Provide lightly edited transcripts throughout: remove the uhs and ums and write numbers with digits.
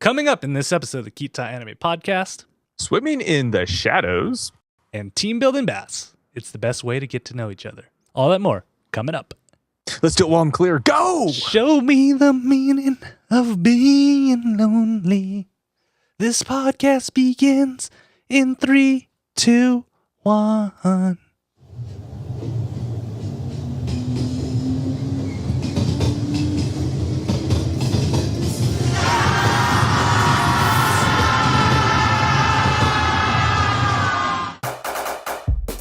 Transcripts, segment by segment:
Coming up in this episode of the Ktdata Anime Podcast, swimming in the shadows, and team building bass. It's the best way to get to know each other. All that more coming up. Let's do it while I'm clear. Go! Show me the meaning of being lonely. This podcast begins in 3, 2, 1.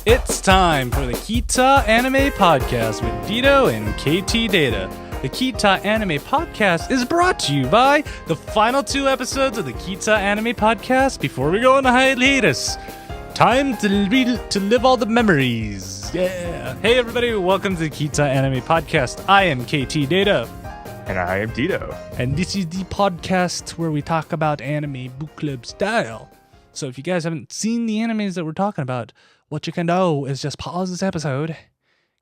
It's time for the Ktdata Anime Podcast with Dito and Ktdata. The Ktdata Anime Podcast is brought to you by the final 2 episodes of the Ktdata Anime Podcast before we go on a hiatus. Time to live all the memories. Yeah. Hey everybody, welcome to the Ktdata Anime Podcast. I am Ktdata. And I am Dito. And this is the podcast where we talk about anime book club style. So if you guys haven't seen the animes that we're talking about, what you can do is just pause this episode,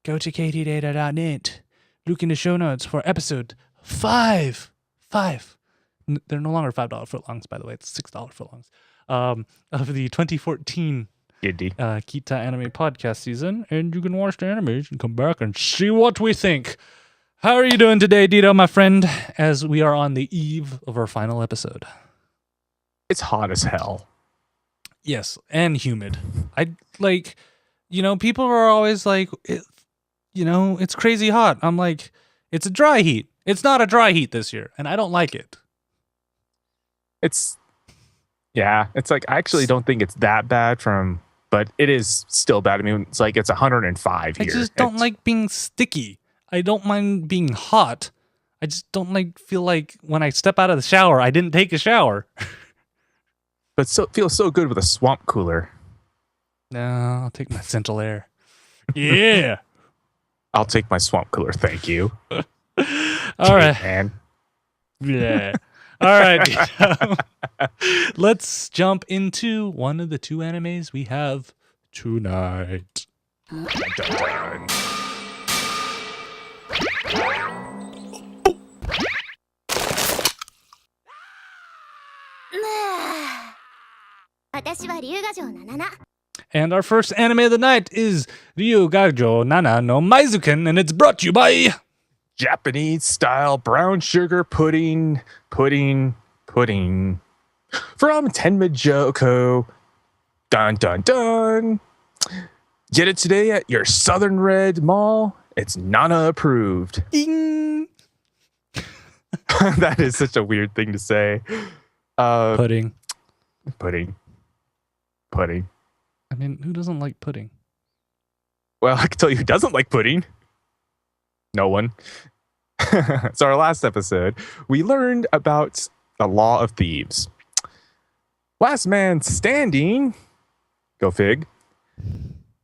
go to ktdata.net, look in the show notes for episode 5. They're no longer $5 footlongs, by the way. It's $6 footlongs. Of the 2014 Ktdata Anime Podcast season. And you can watch the animes and come back and see what we think. How are you doing today, Dito, my friend, as we are on the eve of our final episode? It's hot as hell. Yes, and humid. People are always like, it's crazy hot. I'm like, it's a dry heat. It's not a dry heat this year, and I don't like it. It's like, I actually don't think it's that bad but it is still bad. I mean, it's like, it's 105 here. I just don't like being sticky. I don't mind being hot. I just don't feel like when I step out of the shower, I didn't take a shower. But it feels so good with a swamp cooler. No, I'll take my Central Air. Yeah. I'll take my swamp cooler, thank you. All right. Man. Yeah. All right. Let's jump into one of the 2 animes we have tonight. Dun, dun, dun. And our first anime of the night is Ryugajo Nana no Maizuken, and it's brought to you by Japanese style brown sugar pudding from Tenmijoko. Dun dun dun. Get it today at your Southern Red Mall. It's Nana approved. Ding. That is such a weird thing to say. Pudding. I mean, who doesn't like pudding? Well, I can tell you who doesn't like pudding. No one. So our last episode, we learned about the law of thieves. Last man standing. Go fig.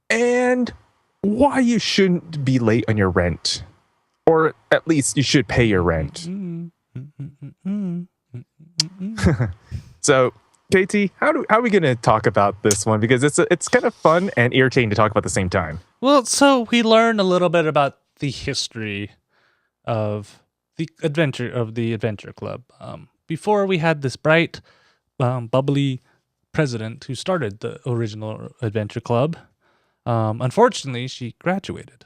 And why you shouldn't be late on your rent. Or at least you should pay your rent. So, KT, how are we going to talk about this one? Because it's kind of fun and irritating to talk about at the same time. Well, so we learned a little bit about the history of the Adventure Club. Before we had this bright, bubbly president who started the original Adventure Club. Unfortunately, she graduated.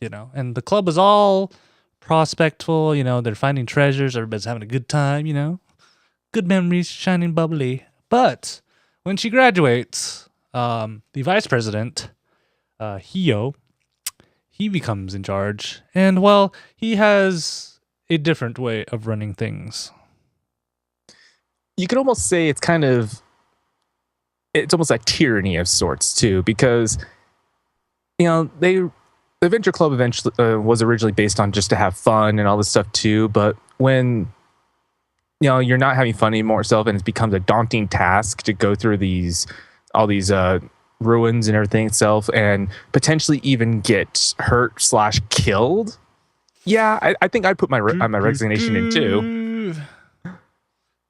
And the club is all prospectful. They're finding treasures. Everybody's having a good time. Good memories, shining bubbly. But when she graduates, the vice president, Hio, he becomes in charge. And, well, he has a different way of running things. You could almost say it's almost like tyranny of sorts, too. Because, the Adventure Club eventually was originally based on just to have fun and all this stuff, too. But when you're not having fun anymore itself, and it becomes a daunting task to go through all these ruins and everything itself, and potentially even get hurt/killed. Yeah, I think I'd put my resignation in too.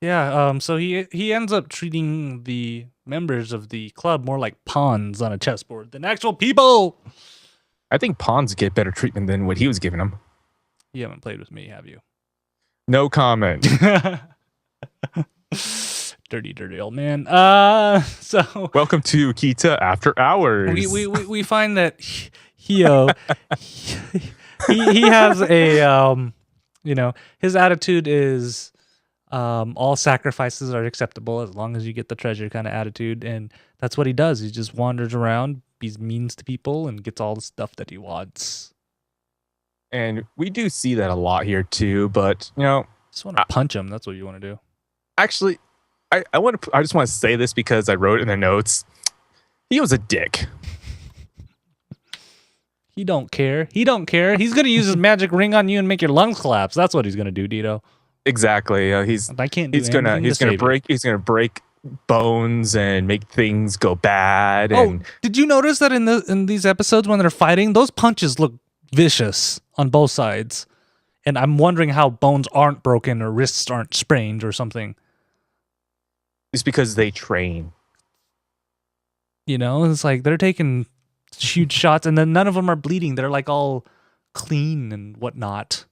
Yeah, so he ends up treating the members of the club more like pawns on a chessboard than actual people. I think pawns get better treatment than what he was giving them. You haven't played with me, have you? No comment. dirty old man. So Welcome to Kita After Hours. we find that Hio he has a his attitude is all sacrifices are acceptable as long as you get the treasure kind of attitude, and that's what he does. He just wanders around, he's means to people, and gets all the stuff that he wants. And we do see that a lot here too, but Just want to punch him. That's what you want to do. Actually, I just want to say this because I wrote it in the notes. He was a dick. He don't care. He's gonna use his magic ring on you and make your lungs collapse. That's what he's gonna do, Dito. Exactly. He's gonna break bones and make things go bad. And did you notice that in these episodes when they're fighting, those punches look vicious on both sides, and I'm wondering how bones aren't broken or wrists aren't sprained or something. It's because they train. It's like they're taking huge shots, and then none of them are bleeding. They're like all clean and whatnot.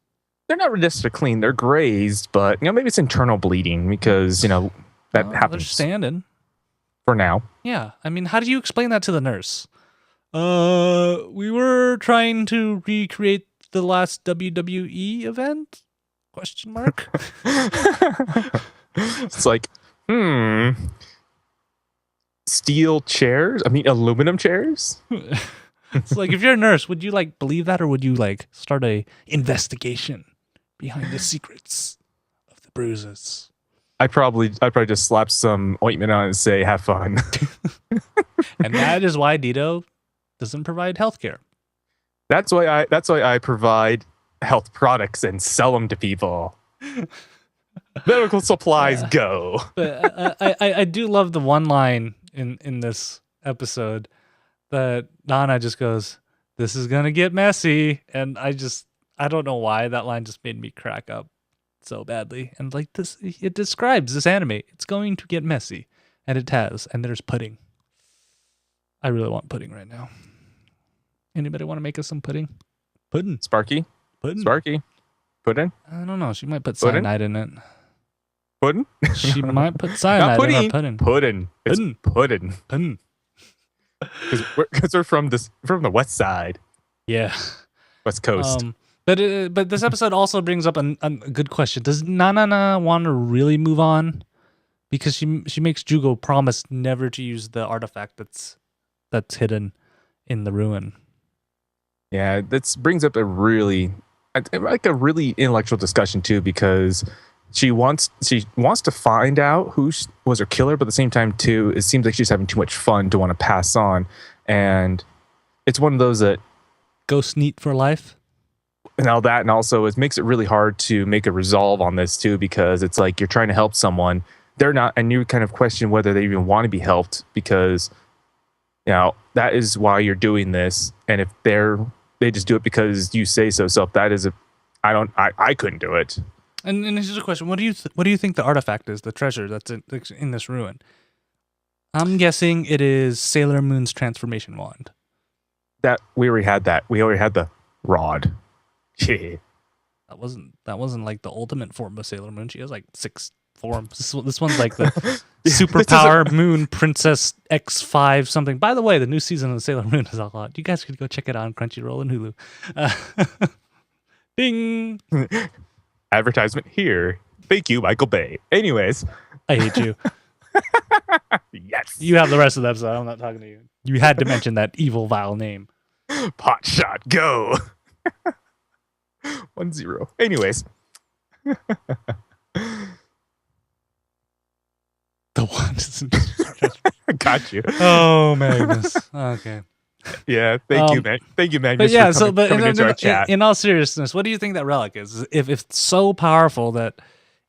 They're not necessarily clean. They're grazed, but maybe it's internal bleeding because that happens. They're standing for now. Yeah, I mean, how do you explain that to the nurse? We were trying to recreate the last WWE event? Question mark. It's like, steel chairs? I mean, aluminum chairs? It's like, if you're a nurse, would you believe that, or would you start a investigation behind the secrets of the bruises? I'd probably just slap some ointment on and say, have fun. And that is why Dito doesn't provide healthcare. That's why I provide health products and sell them to people. Medical supplies go. But I do love the one line in this episode that Nana just goes, "This is gonna get messy," and I don't know why that line just made me crack up so badly. And this, it describes this anime. It's going to get messy, and it has. And there's pudding. I really want pudding right now. Anybody want to make us some pudding? Pudding. Sparky? Pudding. Sparky? Puddin? I don't know. She might put Puddin? cyanide in it. Puddin? She might put cyanide in her pudding. Puddin. It's Puddin. puddin. Pudding. Because we're from the west side. Yeah. West Coast. But this episode also brings up a good question. Does Nana want to really move on? Because she makes Jugo promise never to use the artifact that's hidden in the ruin. Yeah, that brings up a really intellectual discussion too, because she wants to find out who was her killer, but at the same time too, it seems like she's having too much fun to want to pass on, and it's one of those that ghost neat for life. And all that, and also it makes it really hard to make a resolve on this too, because it's like you're trying to help someone, they're not, and you kind of question whether they even want to be helped, because that is why you're doing this, and if they just do it because you say so. So if that is I couldn't do it. And here's a question: what do you think the artifact is? The treasure that's in this ruin? I'm guessing it is Sailor Moon's transformation wand. That we already had that. We already had the rod. Yeah. That wasn't like the ultimate form of Sailor Moon. She has like 6 forms. This one's like the superpower Moon Princess X5 something. By the way, the new season of Sailor Moon is a lot. You guys could go check it out on Crunchyroll and Hulu. Ding! Advertisement here. Thank you, Michael Bay. Anyways. I hate you. Yes. You have the rest of the episode. I'm not talking to you. You had to mention that evil, vile name. Pot shot, go. 1-0. Anyways. The one isn't. Got you. Oh, Magnus. Okay. Yeah, thank you, man. Thank you, Magnus. But yeah, coming into our chat. In all seriousness, what do you think that relic is? If it's so powerful that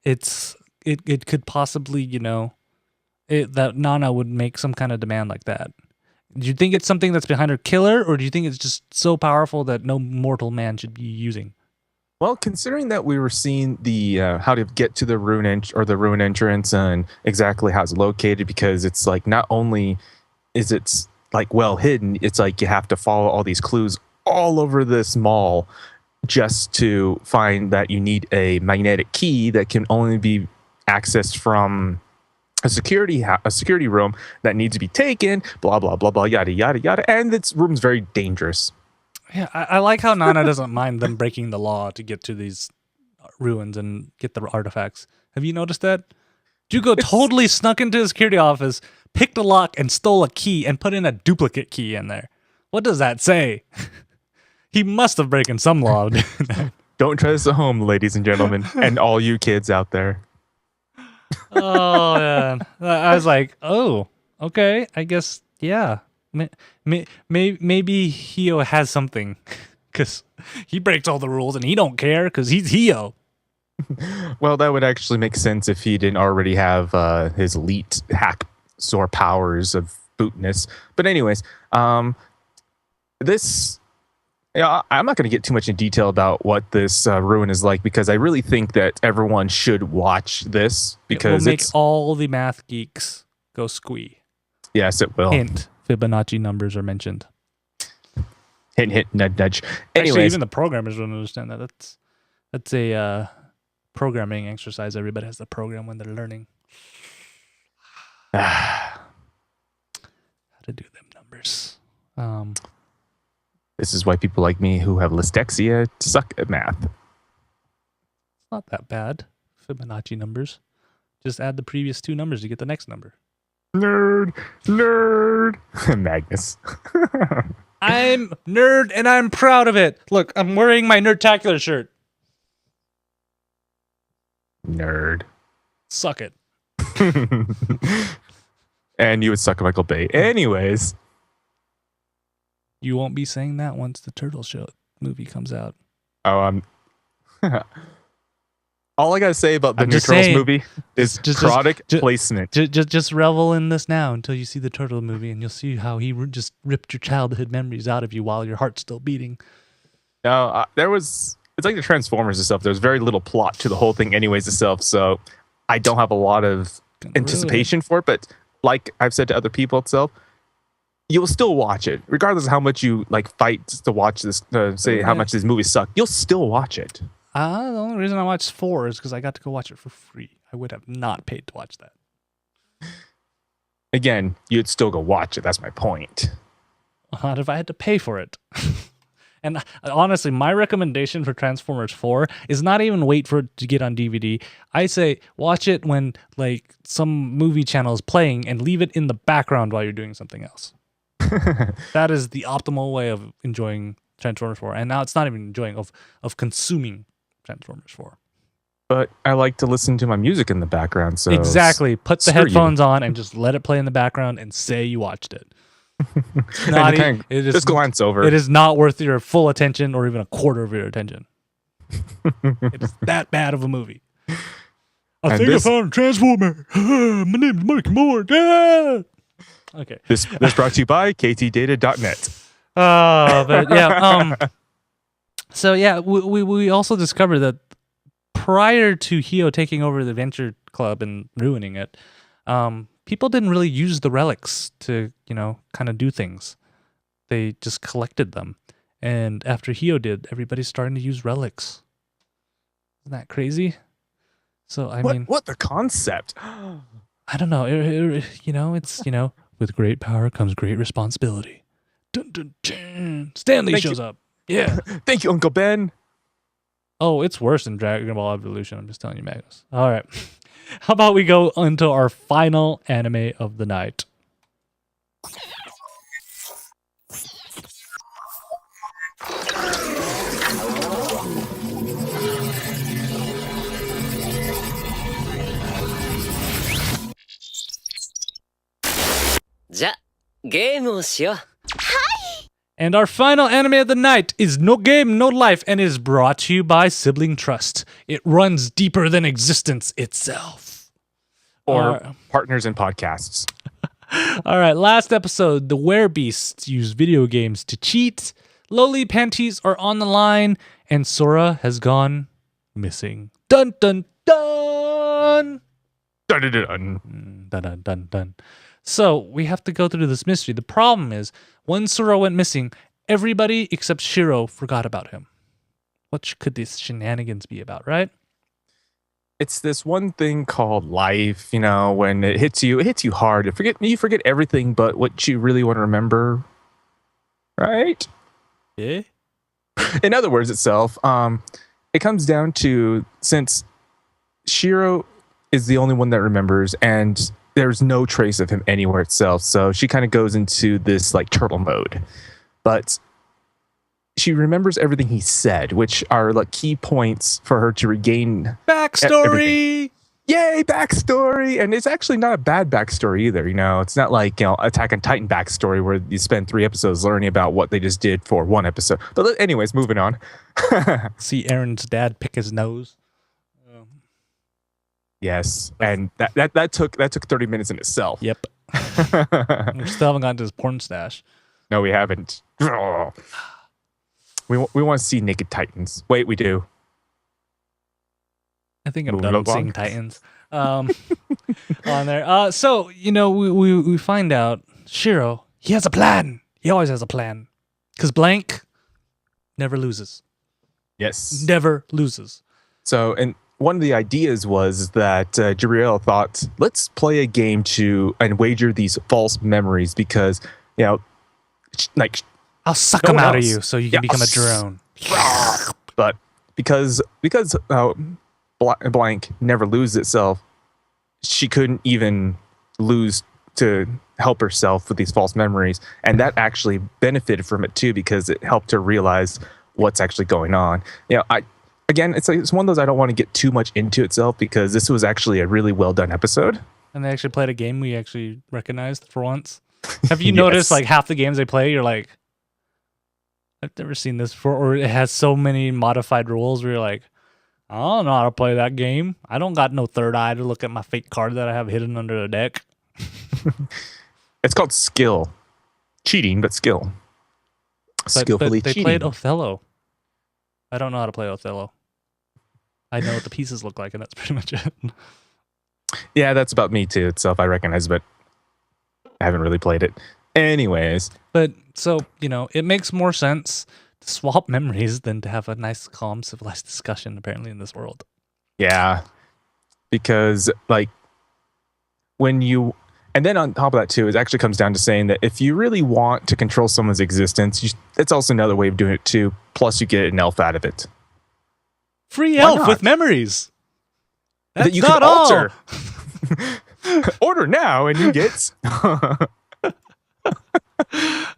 it could possibly, that Nana would make some kind of demand like that. Do you think it's something that's behind her killer, or do you think it's just so powerful that no mortal man should be using? Well, considering that we were seeing the how to get to the ruin entrance and exactly how it's located, because it's like not only is it like well hidden, it's like you have to follow all these clues all over this mall just to find that you need a magnetic key that can only be accessed from a security room that needs to be taken, blah blah blah blah, yada yada yada, and this room's very dangerous. Yeah, I like how Nana doesn't mind them breaking the law to get to these ruins and get the artifacts. Have you noticed that? Jugo totally snuck into the security office, picked a lock, and stole a key and put in a duplicate key in there. What does that say? He must have broken some law. Don't try this at home, ladies and gentlemen, and all you kids out there. Oh, man. I was like, oh, okay. I guess, yeah. Maybe Hio has something because he breaks all the rules and he don't care because he's Hio. Well, that would actually make sense if he didn't already have his elite hack sore powers of bootness. But anyways, this... Yeah, I'm not going to get too much in detail about what this ruin is like because I really think that everyone should watch this because it will make all the math geeks go squee. Yes, it will. Hint: Fibonacci numbers are mentioned. Hint, hint, nudge, nudge. Anyways, actually, even the programmers don't understand that. That's a programming exercise. Everybody has to program when they're learning how to do them numbers. This is why people like me who have dyslexia suck at math. It's not that bad. Fibonacci numbers. Just add the previous two numbers to get the next number. Nerd. Magnus. I'm nerd and I'm proud of it. Look, I'm wearing my Nerdtacular shirt. Nerd. Suck it. And you would suck Michael Bay. Anyways. You won't be saying that once the Turtle Show movie comes out. Oh, all I gotta say about the new Turtles movie is product placement. Just revel in this now until you see the Turtle movie, and you'll see how he just ripped your childhood memories out of you while your heart's still beating. No, it's like the Transformers and stuff. There's very little plot to the whole thing, anyways itself. So I don't have a lot of anticipation for it. But like I've said to other people itself, you'll still watch it, regardless of how much you fight to watch this. How much these movies suck, you'll still watch it. The only reason I watched 4 is because I got to go watch it for free. I would have not paid to watch that. Again, you'd still go watch it. That's my point. Not if I had to pay for it. And honestly, my recommendation for Transformers 4 is not even wait for it to get on DVD. I say watch it when some movie channel is playing and leave it in the background while you're doing something else. That is the optimal way of enjoying Transformers 4. And now it's not even enjoying, of consuming Transformers 4. But I like to listen to my music in the background. So exactly. Put the headphones on and just let it play in the background and say you watched it. Just glance over. It is not worth your full attention or even a quarter of your attention. It is that bad of a movie. I found a Transformer. My name is Mike Moore. Okay. This brought to you by Ktdata.net. But yeah. So yeah, we also discovered that prior to Hio taking over the Adventure Club and ruining it, people didn't really use the relics to, kind of do things. They just collected them. And after Hio did, everybody's starting to use relics. Isn't that crazy? So, what the concept? I don't know. It's, with great power comes great responsibility. Dun, dun, dun. Stanley shows up. Yeah. Thank you, Uncle Ben. Oh, it's worse than Dragon Ball Evolution. I'm just telling you, Magnus. All right. How about we go into our final anime of the night? And our final anime of the night is No Game, No Life, and is brought to you by Sibling Trust. It runs deeper than existence itself. Or partners in podcasts. All right, last episode, the werebeasts use video games to cheat. Lowly panties are on the line, and Sora has gone missing. Dun dun dun! Dun dun dun. Dun dun dun dun. So we have to go through this mystery. The problem is, when Sora went missing, everybody except Shiro forgot about him. What could these shenanigans be about, right? it's this one thing called life. When it hits you hard. You forget everything but what you really want to remember, right? Yeah. In other words, it comes down to, since Shiro is the only one that remembers, and there's no trace of him anywhere itself. So she kind of goes into this like turtle mode, but she remembers everything he said, which are like key points for her to regain Backstory. everything. Yay, backstory! And it's actually not a bad backstory either. It's not like Attack on Titan backstory where you spend 3 episodes learning about what they just did for 1 episode. But anyways, moving on. See Aaron's dad pick his nose. Yes, and that took 30 minutes in itself. Yep. We still haven't gotten to his porn stash. No, we haven't. We want to see naked Titans. Wait, we do. I think I'm done seeing Titans on there. So, we find out Shiro, he has a plan. He always has a plan. Because blank never loses. Yes. Never loses. So, and one of the ideas was that Juriel thought, let's play a game and wager these false memories because, like... I'll suck them out of you so you can become a drone. But because blank never loses itself, she couldn't even lose to help herself with these false memories, and that actually benefited from it too because it helped her realize what's actually going on. It's one of those I don't want to get too much into itself because this was actually a really well done episode. And they actually played a game we actually recognized for once. Have you noticed like half the games they play, you're like, I've never seen this before, or it has so many modified rules where you're like, I don't know how to play that game. I don't got no third eye to look at my fake card that I have hidden under the deck. It's called skill. Cheating, but skill. Skillfully they cheating. played Othello. I don't know how to play Othello. I know what the pieces look like, and that's pretty much it. Yeah, that's about me too itself. I recognize, but I haven't really played it. Anyways. But so, it makes more sense to swap memories than to have a nice, calm, civilized discussion, apparently, in this world. Yeah. Because, and then on top of that, too, it actually comes down to saying that if you really want to control someone's existence, that's also another way of doing it, too. Plus, you get an elf out of it. Free elf with memories. That's that you not can alter. all. Order now, and you get...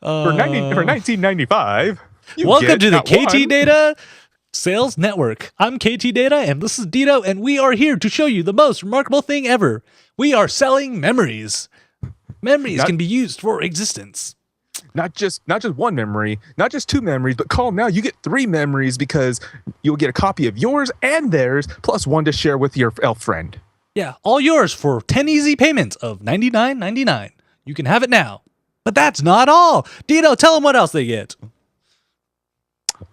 for 1995. Welcome to the Ktdata Sales Network. I'm Ktdata, and this is Dito, and we are here to show you the most remarkable thing ever. We are selling memories. Memories can be used for existence. Not just one memory, not just 2 memories, but call now. You get 3 memories because you'll get a copy of yours and theirs, plus 1 to share with your elf friend. Yeah, all yours for 10 easy payments of $99.99. You can have it now. But that's not all. Dito, tell them what else they get.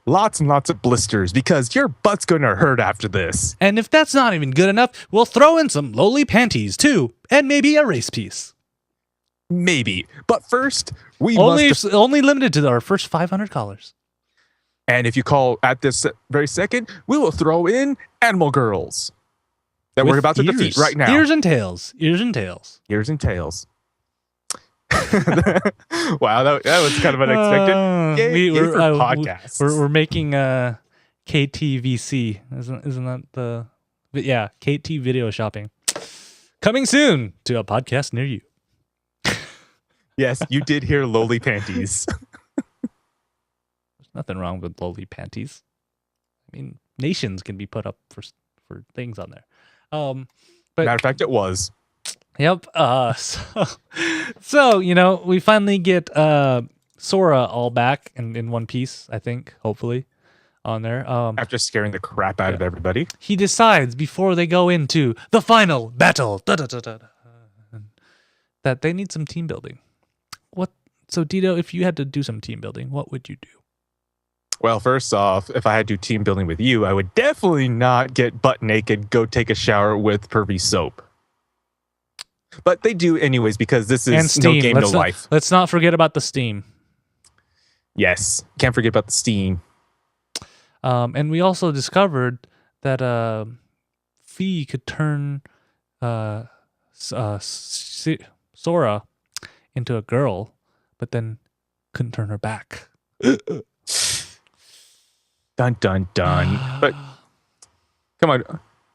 Lots and lots of blisters because your butt's going to hurt after this. And if that's not even good enough, we'll throw in some lowly panties too, and maybe a race piece. Maybe. But first, we only limited to our first 500 callers. And if you call at this very second, we will throw in animal girls that we're about to defeat right now. Ears and tails. Ears and tails. Ears and tails. Wow, that was kind of unexpected. Yay for podcasts. We're making KTVC. Isn't that the... But yeah, KT video shopping. Coming soon to a podcast near you. Yes, you did hear lowly panties. There's nothing wrong with lowly panties. I mean, nations can be put up for things on there. But matter of fact, it was. Yep. So we finally get Sora all back in one piece, I think, hopefully, on there. After scaring the crap out of everybody. He decides before they go into the final battle that they need some team building. So Dito, if you had to do some team building, what would you do? Well, first off, if I had to do team building with you, I would definitely not get butt naked, go take a shower with pervy soap. But they do anyways because this is no game, no life. Let's not forget about the steam. Yes, can't forget about the steam. And we also discovered that V could turn Sora into a girl, but then couldn't turn her back. Dun dun dun. But come on,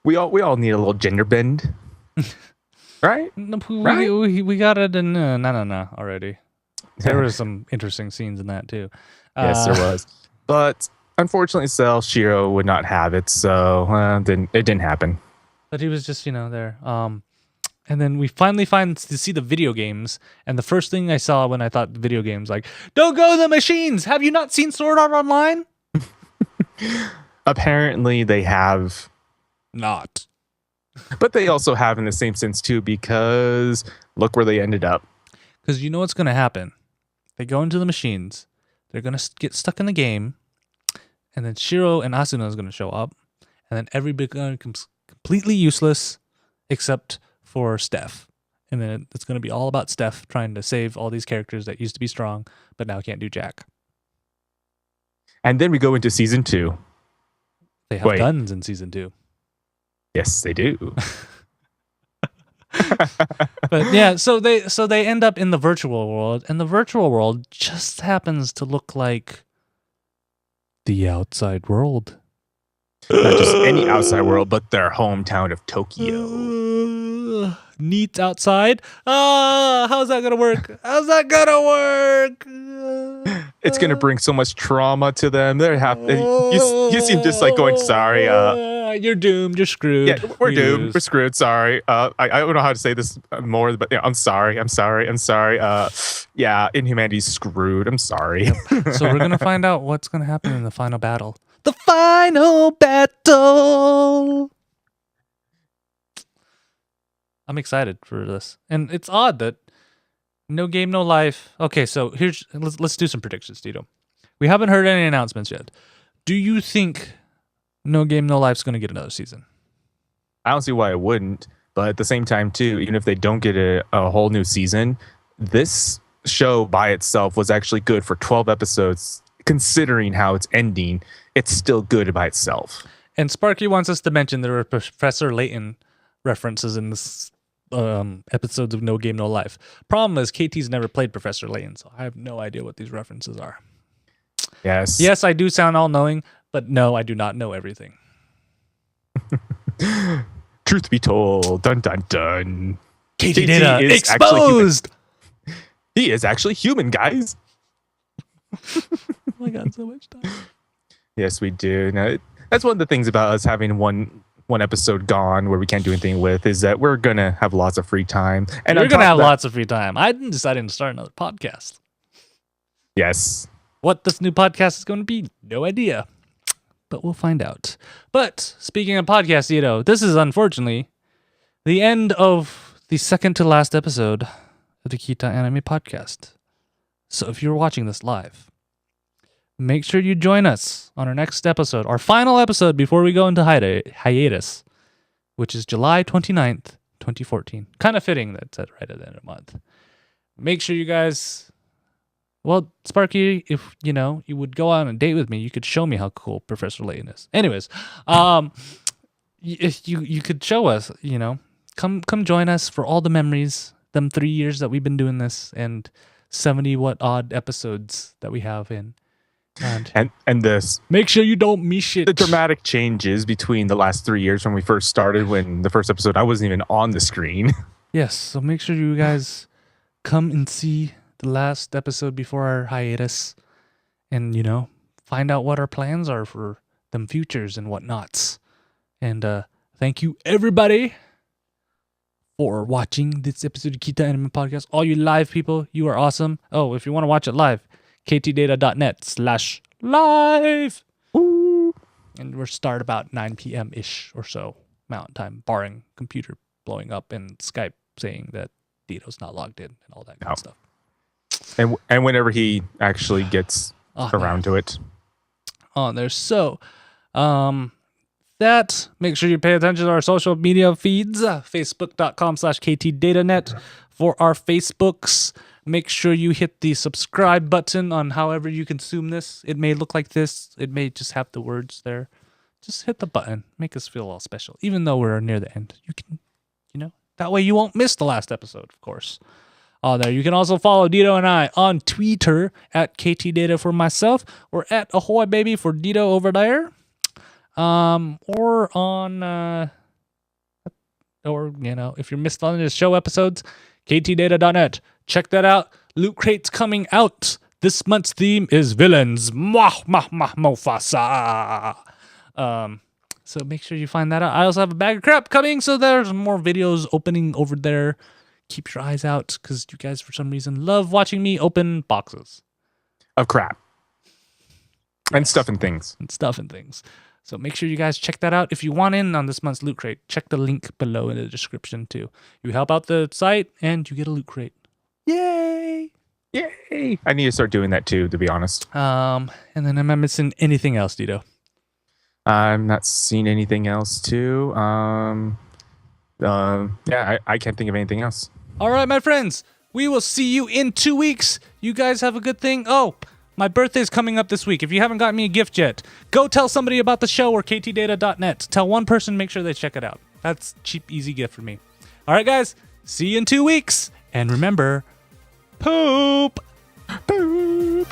we all need a little gender bend, right? We got it in no already. There were some interesting scenes in that too. Yes, there was. But unfortunately, Shiro would not have it, so it didn't happen. But he was just, there. And then we finally see the video games, and the first thing I saw when I thought video games, like, don't go to the machines. Have you not seen Sword Art Online? Apparently, they have not. But they also have in the same sense too, because look where they ended up. Because you know what's going to happen. They go into the machines. They're going to get stuck in the game. And then Shiro and Asuna is going to show up. And then everybody becomes completely useless except for Steph. And then it's going to be all about Steph trying to save all these characters that used to be strong, but now can't do jack. And then we go into season 2. They have guns in season 2. Yes, they do. But yeah, so they end up in the virtual world, and the virtual world just happens to look like the outside world. Not just any outside world, but their hometown of Tokyo. Neat outside. How's that gonna work? It's gonna bring so much trauma to them. You seem just like going, sorry. You're doomed. You're screwed. Yeah, we're doomed. We're screwed. Sorry. I don't know how to say this more, but yeah, I'm sorry. Yeah, Inhumanity's screwed. I'm sorry. So we're gonna find out what's gonna happen in the final battle. The final battle. I'm excited for this, and it's odd that No Game No Life. Okay, so let's do some predictions, Tito. We haven't heard any announcements yet. Do you think No Game No Life's going to get another season? I don't see why it wouldn't, but at the same time, too, even if they don't get a whole new season, this show by itself was actually good for 12 episodes. Considering how it's ending, it's still good by itself. And Sparky wants us to mention there were Professor Layton references in this episodes of No Game No Life. Problem is, KT's never played Professor Layton, so I have no idea what these references are. Yes, I do sound all-knowing, but no, I do not know everything. Truth be told, dun dun dun. Ktdata exposed! He is actually human, guys. Oh my god, so much time. Yes, we do. Now, that's one of the things about us having one episode gone where we can't do anything with, is that we're going to have lots of free time. And we're going to have lots of free time. I decided to start another podcast. Yes. What this new podcast is going to be, no idea. But we'll find out. But speaking of podcasts, this is unfortunately the end of the second to last episode of the Kita Anime Podcast. So if you're watching this live, make sure you join us on our next episode, our final episode before we go into hiatus, which is July 29th, 2014. Kind of fitting that's right at the end of the month. Make sure you guys, well, Sparky, if you would go on a date with me, you could show me how cool Professor Layton is. Anyways, if you could show us, come join us for all the memories, them 3 years that we've been doing this, and 70 what odd episodes that we have in. And this. Make sure you don't miss it. The dramatic changes between the last 3 years when we first started, when the first episode, I wasn't even on the screen. Yes, so make sure you guys come and see the last episode before our hiatus and, find out what our plans are for them futures and whatnots. And thank you, everybody, for watching this episode of Kita Anime Podcast. All you live people, you are awesome. Oh, if you want to watch it live, ktdata.net/live. And we'll start about 9 p.m.-ish or so Mountain Time, barring computer blowing up and Skype saying that Dito's not logged in and all that kind of stuff. And whenever he actually gets around to it. There's that. Make sure you pay attention to our social media feeds, facebook.com/ktdatanet for our Facebooks. Make sure you hit the subscribe button on however you consume this. It may look like this. It may just have the words there just hit the button. Make us feel all special. Even though we're near the end, you can, that way you won't miss the last episode, of course. There. You can also follow Dito and I on Twitter at Ktdata for myself, or at Ahoy Baby for Dito over there. Or on, if you're missed on the show episodes, ktdata.net. Check that out. Loot Crate's coming out. This month's theme is villains. Mufasa. So make sure you find that out. I also have a bag of crap coming, so there's more videos opening over there. Keep your eyes out, because you guys, for some reason, love watching me open boxes. Of crap. And stuff and things. So make sure you guys check that out. If you want in on this month's Loot Crate, check the link below in the description, too. You help out the site, and you get a Loot Crate. Yay! Yay! I need to start doing that, too, to be honest. And then am I missing anything else, Dito? I'm not seeing anything else, too. I can't think of anything else. All right, my friends. We will see you in 2 weeks. You guys have a good thing. Oh, my birthday's coming up this week. If you haven't got me a gift yet, go tell somebody about the show or ktdata.net. Tell one person, make sure they check it out. That's cheap, easy gift for me. All right, guys. See you in 2 weeks. And remember, poop. Boop.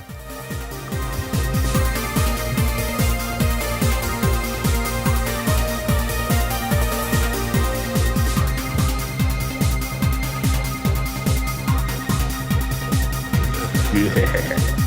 Yeah.